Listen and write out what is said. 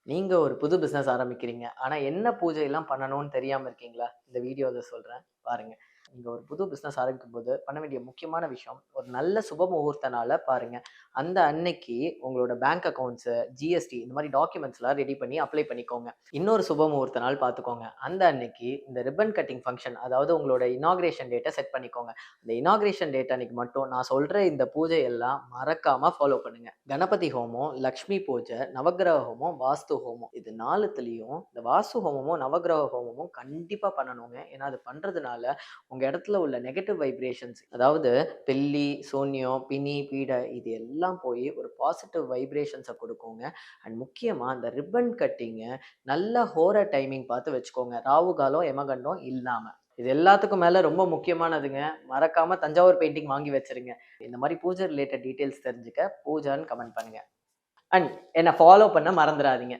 நீங்க ஒரு புது பிசினஸ் ஆரம்பிக்கிறீங்க. ஆனா என்ன பூஜைலாம் பண்ணணும்னு தெரியாம இருக்கீங்களா? இந்த வீடியோல சொல்றேன் பாருங்க. நீங்க ஒரு புது பிசினஸ் ஆரம்பிக்கும்போது பண்ண வேண்டிய முக்கியமான விஷயம், ஒரு நல்ல சுப முகூர்த்த நாள பாருங்க. அந்த அன்னைக்கு உங்களோட பேங்க் அக்கவுண்ட்ஸ், ஜிஎஸ்டி இந்த மாரி டாக்குமெண்ட்ஸ்லாம் ரெடி பண்ணி அப்ளை பண்ணிக்கோங்க. இன்னொரு சுப முகூர்த்த நாள் பார்த்துக்கோங்க. அந்த அன்னைக்கு இந்த ரிப்பன் கட்டிங் ஃபங்ஷன் அதாவது உங்களோட இனாகுரேஷன் டேட்ட செட் பண்ணிக்கோங்க. இந்த இனாகுரேஷன் டேட் அன்னைக்கு மட்டும் நான் சொல்ற இந்த பூஜை எல்லாம் மறக்காம ஃபாலோ பண்ணுங்க. கணபதி ஹோமம், லக்ஷ்மி பூஜை, நவக்கிரக ஹோமம், வாஸ்து ஹோமம். இது 4த்துலயும் இந்த வாஸ்து ஹோமமும், நவக்கிரக ஹோமமும் கண்டிப்பா பண்ணணுங்க. ஏன்னா அது பண்றதுனால உங்க இடத்துல உள்ள நெகட்டிவ் வைப்ரேஷன்ஸ் அதாவது பில்லி, சூன்யம், பிணி, பீடை இது எல்லாம் போய் ஒரு பாசிட்டிவ் வைப்ரேஷன்ஸ குடுக்குங்க. அண்ட் முக்கியமா அந்த ரிப்பன் கட்டிங்க நல்ல ஹோரர் டைமிங் பார்த்து வச்சுக்கோங்க. ராகு காலம், யமகண்டம் இல்லாம. இது எல்லாத்துக்கும் மேல ரொம்ப முக்கியமானதுங்க. மறக்காம தஞ்சாவூர் பெயிண்டிங் வாங்கி வச்சுருங்க. இந்த மாரி பூஜை ரிலேட்டட் டீட்டெயில்ஸ் தெரிஞ்சுக்க பூஜான்னு கமெண்ட் பண்ணுங்க. அண்ட் என்ன ஃபாலோ பண்ண மறந்துறாதீங்க.